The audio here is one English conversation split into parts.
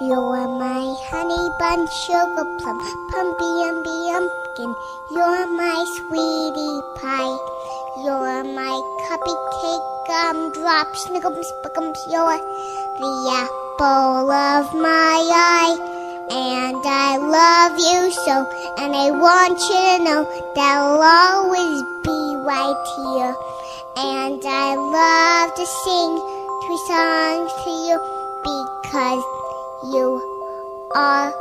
You're my honey bun, sugar plum, pumpy umby umpkin. You're my sweetie pie. You're my cupcake gumdrop, snickums, spickums. You're the apple of my eye. And I love you so, and I want you to know that I'll always be right here. And I love to sing 3 songs to you because you are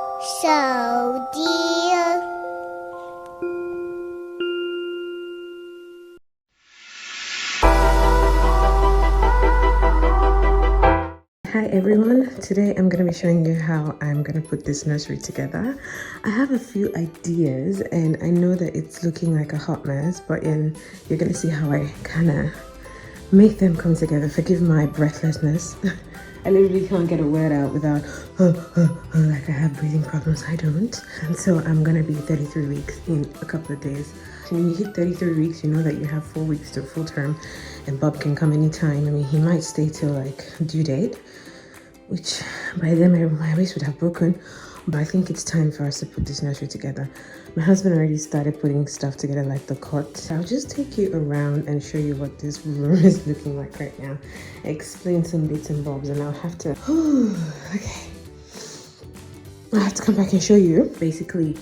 so dear. Hi everyone, today I'm going to be showing you how I'm going to put this nursery together. I have a few ideas and I know that it's looking like a hot mess, but you're going to see how I kind of make them come together. Forgive my breathlessness. I literally can't get a word out without like I have breathing problems. I don't. And so I'm going to be 33 weeks in a couple of days. When you hit 33 weeks, you know that you have 4 weeks to full term and Bob can come anytime. I mean, he might stay till like due date, which by then my waist would have broken, but I think it's time for us to put this nursery together. My husband already started putting stuff together like the cot. I'll just take you around and show you what this room is looking like right now. Explain some bits and bobs and I'll have to, okay. I have to come back and show you basically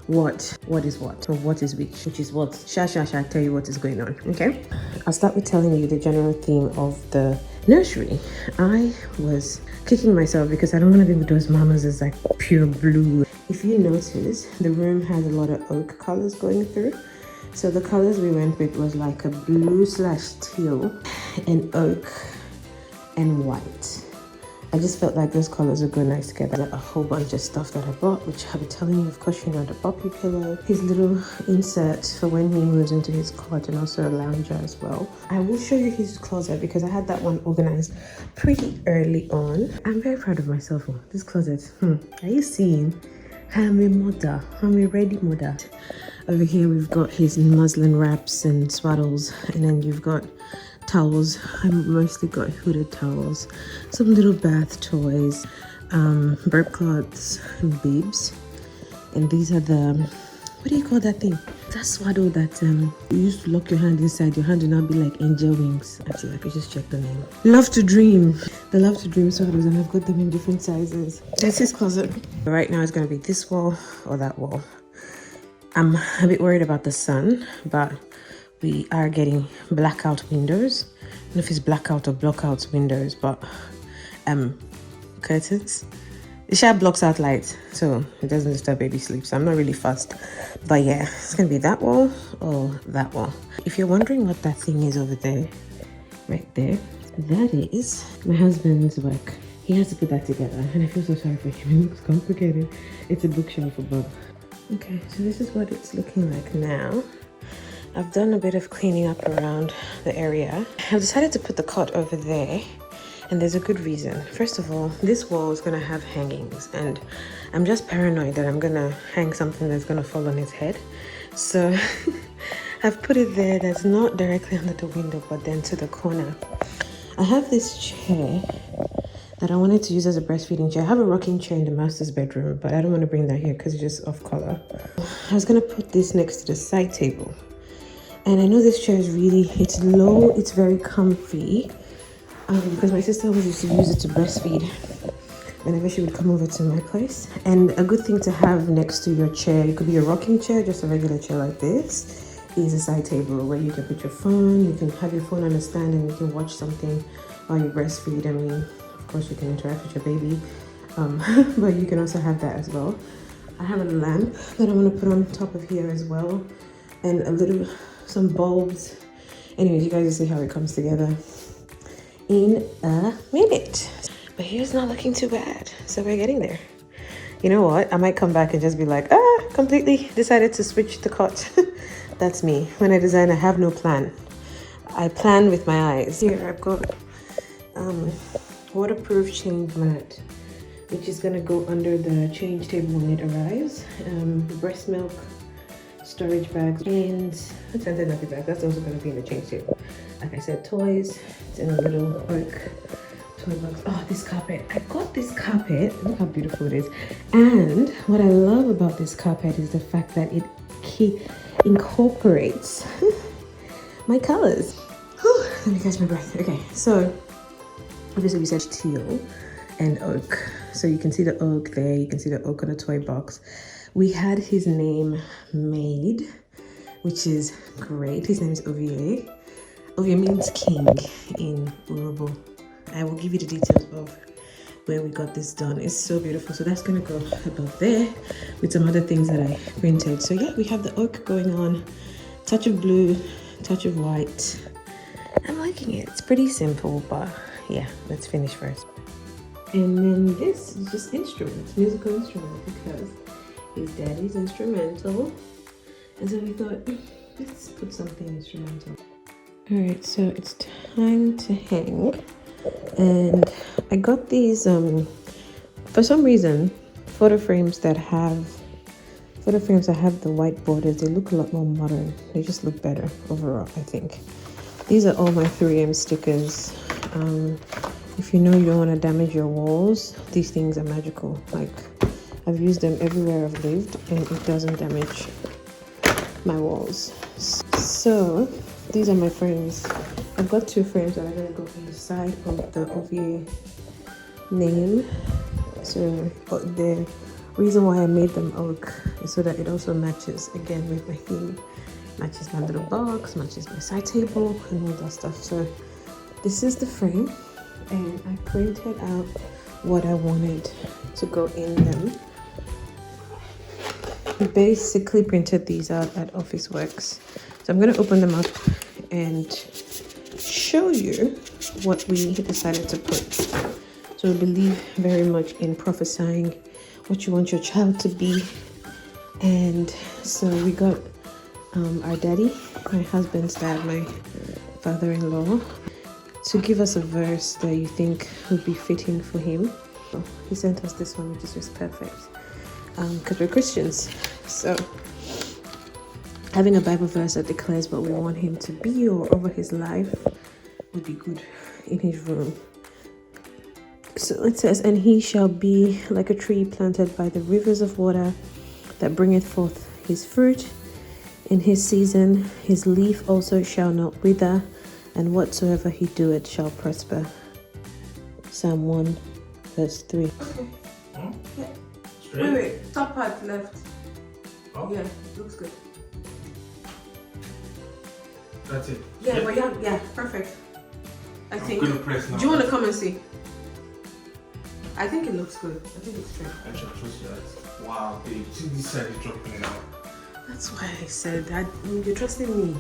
what is what, or what is which is what. Sha, tell you what is going on, okay? I'll start with telling you the general theme of the nursery. I was kicking myself because I don't want to be with those mamas as like pure blue. If you notice, the room has a lot of oak colors going through. So the colors we went with was like a blue/teal and oak and white. I just felt like those colors would go nice together. A whole bunch of stuff that I bought, which I'll be telling you, of course, you know, the puppy pillow, his little insert for when he moves into his cot, and also a lounger as well. I will show you his closet because I had that one organized pretty early on. I'm very proud of myself. This closet, are you seeing? I'm a mother. I'm a ready mother. Over here, we've got his muslin wraps and swaddles, and then you've got towels. I mostly got hooded towels, some little bath toys, burp cloths and bibs. And these are the, what do you call that thing? That swaddle that you used to lock your hand inside. Your hand will now be like angel wings. Actually, I could just check the name. Love to Dream. The Love to Dream swaddles, and I've got them in different sizes. That's his closet. Right now it's going to be this wall or that wall. I'm a bit worried about the sun, but we are getting blackout windows. I don't know if it's blackout or blockouts windows, but curtains. The shower blocks out light, so it doesn't disturb baby sleep. So I'm not really fussed. But yeah, it's gonna be that wall or that wall. If you're wondering what that thing is over there, right there, that is my husband's work. He has to put that together, and I feel so sorry for him. It looks complicated. It's a bookshelf for Bob. Okay, so this is what it's looking like now. I've done a bit of cleaning up around the area. I've decided to put the cot over there, and there's a good reason. First of all, this wall is gonna have hangings, and I'm just paranoid that I'm gonna hang something that's gonna fall on his head. So I've put it there that's not directly under the window, but then to the corner. I have this chair that I wanted to use as a breastfeeding chair. I have a rocking chair in the master's bedroom, but I don't want to bring that here because it's just off color. I was gonna put this next to the side table. And I know this chair is really, it's low, it's very comfy, because my sister always used to use it to breastfeed whenever she would come over to my place. And a good thing to have next to your chair, it could be a rocking chair, just a regular chair like this, is a side table where you can put your phone, you can have your phone on a stand and you can watch something while you breastfeed. I mean, of course you can interact with your baby, but you can also have that as well. I have a lamp that I'm going to put on top of here as well, and some bulbs. Anyways, you guys will see how it comes together in a minute. But here's not looking too bad, so we're getting there. You know what, I might come back and just be like, completely decided to switch the cot. That's me. When I design, I have no plan. I plan with my eyes. Here I've got waterproof change mat, which is gonna go under the change table when it arrives. Breast milk storage bags, and what's under nappy bag? That's also going to be in the change table. Like I said, toys. It's in a little oak toy box. Oh, this carpet. I got this carpet. Look how beautiful it is. And what I love about this carpet is the fact that it incorporates my colors. Whew, let me catch my breath. Okay, so obviously we said teal and oak. So you can see the oak there. You can see the oak on the toy box. We had his name made, which is great. His name is Ovie. Ovie means king in Urobo. I will give you the details of where we got this done. It's so beautiful. So that's gonna go above there with some other things that I printed. So yeah, we have the oak going on, touch of blue, touch of white. I'm liking it. It's pretty simple, but yeah, let's finish first. And then this is just instruments, musical instruments, because his daddy's instrumental. And so we thought, let's put something instrumental. All right, so it's time to hang. And I got these, for some reason, photo frames that have the white borders, they look a lot more modern. They just look better overall, I think. These are all my 3M stickers. If you know you don't want to damage your walls, these things are magical. Like, I've used them everywhere I've lived and it doesn't damage my walls. So these are my frames. I've got 2 frames that are going to go on the side of the Ovie name. So the reason why I made them oak is so that it also matches again with my theme. Matches my little box, matches my side table and all that stuff. So this is the frame and I printed out what I wanted to go in them. I basically printed these out at Office Works. So I'm going to open them up and show you what we decided to put. So we believe very much in prophesying what you want your child to be. And so we got our daddy, my husband's dad, my father-in-law, to give us a verse that you think would be fitting for him. He sent us this one, which is just perfect, because we're Christians. So having a Bible verse that declares what we want him to be or over his life would be good in his room. So it says, and he shall be like a tree planted by the rivers of water, that bringeth forth his fruit in his season. His leaf also shall not wither, and whatsoever he doeth shall prosper. Psalm 1 verse 3. Okay. Huh? Yeah. Wait, top part left. Oh. Yeah, looks good. That's it. Yeah, but yeah, perfect. I'm gonna press now. Do you want to come and see? I think it looks good. I think it's straight. I should trust your eyes. Wow, babe. See, this side is dropping now. That's why I said that you're trusting me.